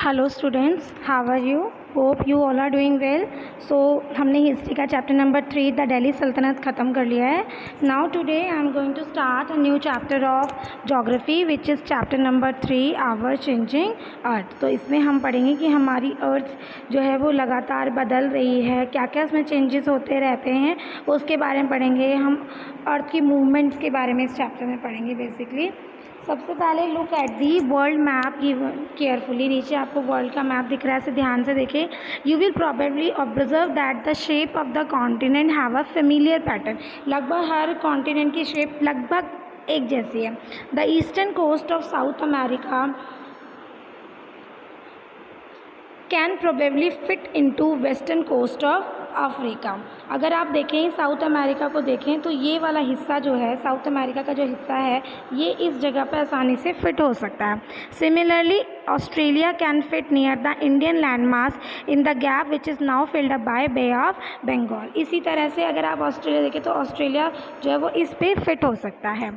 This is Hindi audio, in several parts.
Hello students, how are you? Hope you all are doing well. So हमने हिस्ट्री का चैप्टर नंबर 3 द दिल्ली सल्तनत ख़त्म कर लिया है. Now today I am going to start a new chapter of geography which is chapter number 3 our changing earth. तो इसमें हम पढ़ेंगे कि हमारी अर्थ जो है वो लगातार बदल रही है, क्या क्या इसमें चेंजेस होते रहते हैं उसके बारे में पढ़ेंगे. हम अर्थ की मूवमेंट्स के बारे में इस चैप्टर में पढ़ेंगे. बेसिकली सबसे पहले look at the world map carefully. नीचे आपको वर्ल्ड का मैप दिख रहा है, इसे ध्यान से देखें. You will probably observe that the shape of the continent have a familiar pattern. लगभग हर कॉन्टिनेंट की शेप लगभग एक जैसी है. The eastern coast of South America can probably fit into western coast of Africa. अगर आप देखें साउथ अमेरिका को देखें तो ये वाला हिस्सा जो है, साउथ अमेरिका का जो हिस्सा है, ये इस जगह पर आसानी से फिट हो सकता है. Similarly Australia can fit near the Indian land mass in the gap which is now filled up by bay of Bengal. इसी तरह से अगर आप ऑस्ट्रेलिया देखें तो ऑस्ट्रेलिया जो है वो इस पे फिट हो सकता है.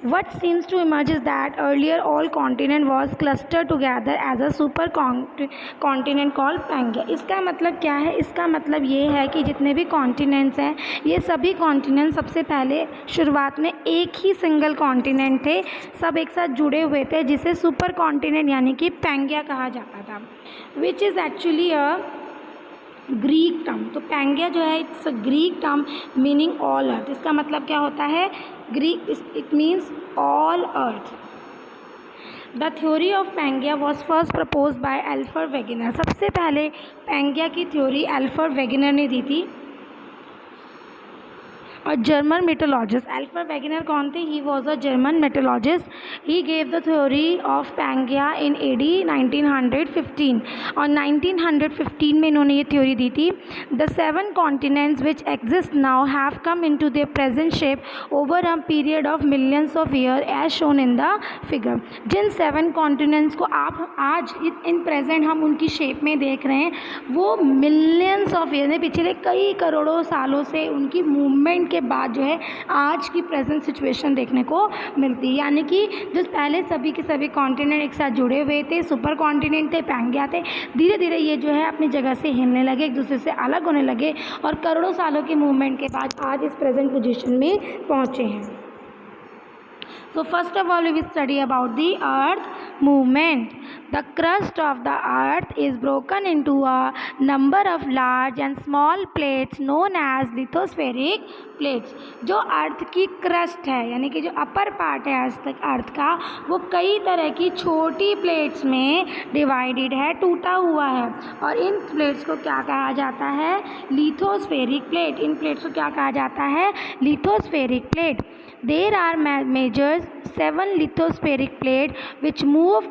What seems to emerge is that earlier all continent was cluster together as a super continent called Pangaea. इसका मतलब क्या है? इसका मतलब ये है कि जितने भी कॉन्टिनेंट्स हैं ये सभी कॉन्टिनेंट सबसे पहले शुरुआत में एक ही सिंगल कॉन्टिनेंट थे, सब एक साथ जुड़े हुए थे, जिसे सुपर कॉन्टिनेंट यानी कि पैंगिया कहा जाता था. Which is actually a Greek term. तो पैंगिया जो है it's a Greek term meaning all earth. इसका मतलब क्या होता है? Greek it means all earth. The theory of Pangaea was first propose by Alfred Wegener. सबसे पहले पैंगिया की थ्योरी एल्फ्रेड वेगनर ने दी थी. और जर्मन मेटोलॉजिस्ट एल्फ्रेड वेगनर कौन थे? He was a German meteorologist. He gave the theory of Pangaea in AD 1915. और 1915 में इन्होंने ये थ्योरी दी थी. The 7 continents which exist now have come in to their present shape over a period of millions of year as shown in the figure. जिन 7 कॉन्टिनेंट्स को आप आज इन प्रेजेंट हम उनकी शेप में देख रहे हैं, वो मिलियंस ऑफ ईयर में पिछले कई करोड़ों सालों से उनकी मूवमेंट के बाद जो है आज की प्रेजेंट सिचुएशन देखने को मिलती है. यानी कि जो पहले सभी के सभी कॉन्टिनेंट एक साथ जुड़े हुए थे, सुपर कॉन्टिनेंट थे, पैंगिया थे, धीरे धीरे ये जो है अपनी जगह से हिलने लगे, एक दूसरे से अलग होने लगे और करोड़ों सालों के मूवमेंट के बाद आज इस प्रेजेंट पोजीशन में पहुँचे हैं. So first of all we will study about the earth movement. The crust of the earth is broken into a number of large and small plates known as lithospheric plates. जो अर्थ की क्रस्ट है यानी कि जो अपर पार्ट है अर्थ का, वो कई तरह की छोटी प्लेट्स में डिवाइडेड है, टूटा हुआ है. और इन प्लेट्स को क्या कहा जाता है? Lithospheric plate. इन प्लेट्स को क्या कहा जाता है? Lithospheric plate. There are measures 7 lithospheric plate which move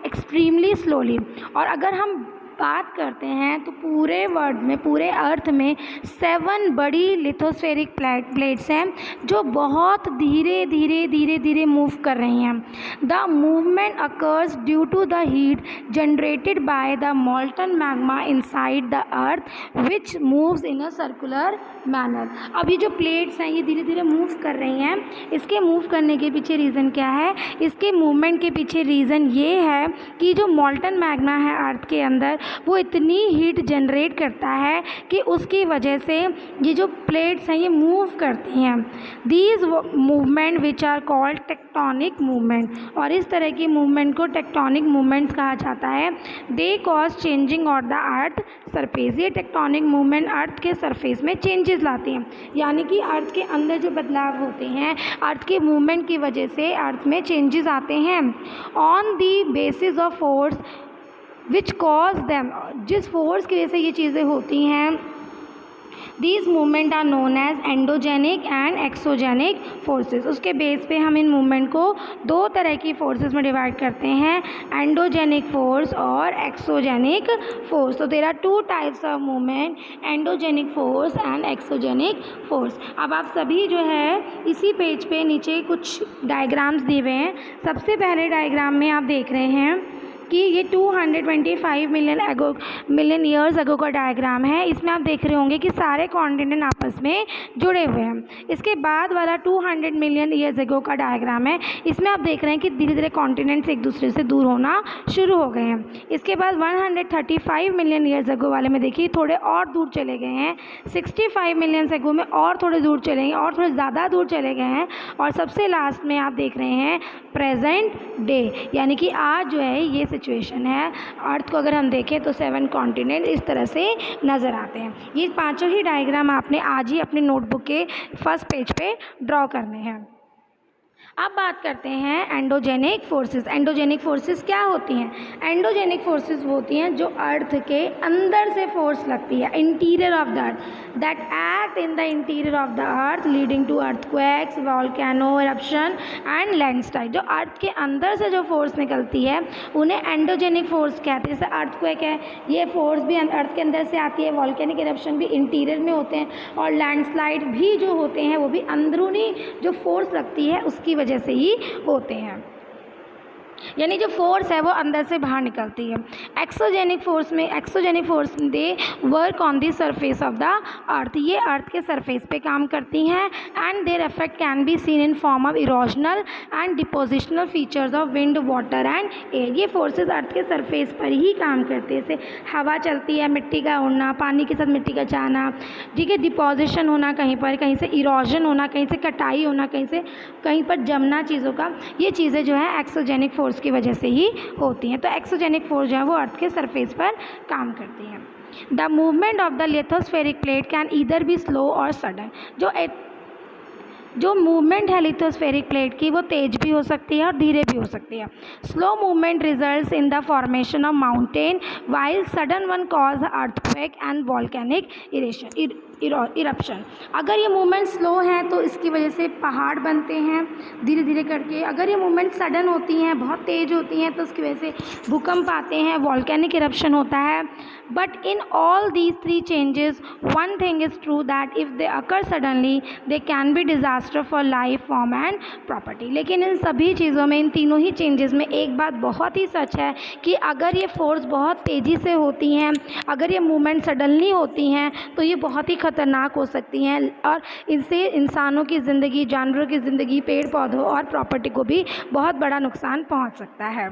extremely slowly. और अगर हम बात करते हैं तो पूरे वर्ल्ड में, पूरे अर्थ में 7 बड़ी लिथोस्फेरिक प्लेट्स हैं जो बहुत धीरे धीरे धीरे धीरे मूव कर रही हैं. The movement occurs due to the heat generated by the molten magma inside the earth which moves in a circular manner. अब ये जो प्लेट्स हैं ये धीरे धीरे मूव कर रही हैं. इसके मूव करने के पीछे रीज़न क्या है? इसके मूवमेंट के पीछे रीज़न ये है कि जो मॉल्टन मैग्मा है अर्थ के अंदर, वो इतनी हीट जनरेट करता है कि उसकी वजह से ये जो प्लेट्स हैं ये मूव करती हैं. These movement which are called tectonic movement. और इस तरह की मूवमेंट को टेक्टोनिक मूवमेंट्स कहा जाता है. They cause changing on the earth surface. ये टेक्टोनिक मूवमेंट अर्थ के सरफेस में चेंजेस लाती हैं. यानी कि अर्थ के अंदर जो बदलाव होते हैं, अर्थ के मूवमेंट की वजह से अर्थ में चेंजेस आते हैं. On the basis of force which cause them. जिस फोर्स की वजह से ये चीज़ें होती हैं, these movement are known as endogenic and exogenic forces. उसके बेस पे हम इन मूवमेंट को 2 तरह की फोर्सेस में डिवाइड करते हैं, एंडोजेनिक फोर्स और एक्सोजेनिक फोर्स. तो there are 2 types of movement, endogenic force and exogenic force. अब आप सभी जो है इसी पेज पे नीचे कुछ डायग्राम्स दिए हुए हैं. सबसे पहले डायग्राम में आप देख रहे हैं कि ये 225 मिलियन ईयर्स अगो का डायग्राम है। इसमें आप देख रहे होंगे कि सारे कॉन्टिनेंट आपस में जुड़े हुए हैं। इसके बाद वाला 200 मिलियन ईयर्स अगो का डायग्राम है। इसमें आप देख रहे हैं कि धीरे धीरे कॉन्टिनेंट्स एक दूसरे से दूर होना शुरू हो गए हैं। इसके बाद 135 मिलियन ईयर्स अगो वाले में देखिए थोड़े और दूर चले गए हैं। 65 मिलियन अगो में और थोड़े दूर चले गए और थोड़े ज़्यादा दूर चले गए हैं। और सबसे लास्ट में आप देख रहे हैं प्रेजेंट डे, यानी कि आज जो है ये सिचुएशन है। अर्थ को अगर हम देखें तो 7 कॉन्टिनेंट इस तरह से नज़र आते हैं। ये पांचों ही डायग्राम आपने आज ही अपने नोटबुक के फर्स्ट पेज पे ड्रॉ करने हैं। अब बात करते हैं एंडोजेनिक फोर्सेस। एंडोजेनिक फोर्सेस क्या होती हैं? एंडोजेनिक फोर्सेस वो होती हैं जो अर्थ के अंदर से फोर्स लगती है, interior of the earth, that act in the interior of the earth leading to earthquakes, volcano eruption and landslide. जो अर्थ के अंदर से जो फोर्स निकलती है उन्हें एंडोजेनिक फोर्स कहते हैं। जैसे अर्थक्वेक है, ये फोर्स भी अर्थ के अंदर से आती है, वॉल्केनिक इरप्शन भी इंटीरियर में होते हैं, और लैंडस्लाइड भी जो होते हैं वो भी अंदरूनी जो फोर्स लगती है उसकी वजह से ही होते हैं, यानी जो फोर्स है वो अंदर से बाहर निकलती है। Exogenic force they work on the surface of the earth. ये अर्थ के सरफेस पे काम करती हैं and their effect can be seen in form of erosional and depositional features of wind, water and air. ये फोर्सेस अर्थ के सरफेस पर ही काम करते हैं। जैसे हवा चलती है, मिट्टी का उड़ना, पानी के साथ मिट्टी का जाना, ठीक है, डिपोजिशन होना कहीं से इरोजन होना, कहीं से कटाई होना, कहीं पर जमना चीज़ों का, ये चीज़ें जो है एक्सोजेनिक फोर्स की वजह से ही होती हैं। तो एक्सोजेनिक फोर्स जो है वो अर्थ के सरफेस पर काम करती है। The movement of the lithospheric plate can either be slow और सडन। जो मूवमेंट है लिथोस्फेरिक प्लेट की वो तेज भी हो सकती है और धीरे भी हो सकती है। Slow movement results in the formation of mountain while sudden one cause earthquake and volcanic eruption. अगर ये मूवमेंट स्लो है तो इसकी वजह से पहाड़ बनते हैं धीरे धीरे करके। अगर ये मूवमेंट सडन होती हैं, बहुत तेज़ होती हैं, तो उसकी वजह से भूकंप आते हैं, वॉल्केनिक इरप्शन होता है। But in all these 3 changes one thing is true that if they occur suddenly they can be disaster for life form and property. लेकिन इन सभी चीज़ों में, इन तीनों ही चेंजेस में एक बात बहुत ही सच है कि अगर ये फोर्स बहुत तेज़ी से होती हैं, अगर ये मूवमेंट सडनली होती हैं तो ये बहुत ही खतरनाक हो सकती हैं और इनसे इंसानों की ज़िंदगी, जानवरों की ज़िंदगी, पेड़ पौधों और प्रॉपर्टी को भी बहुत बड़ा नुकसान पहुंच सकता है।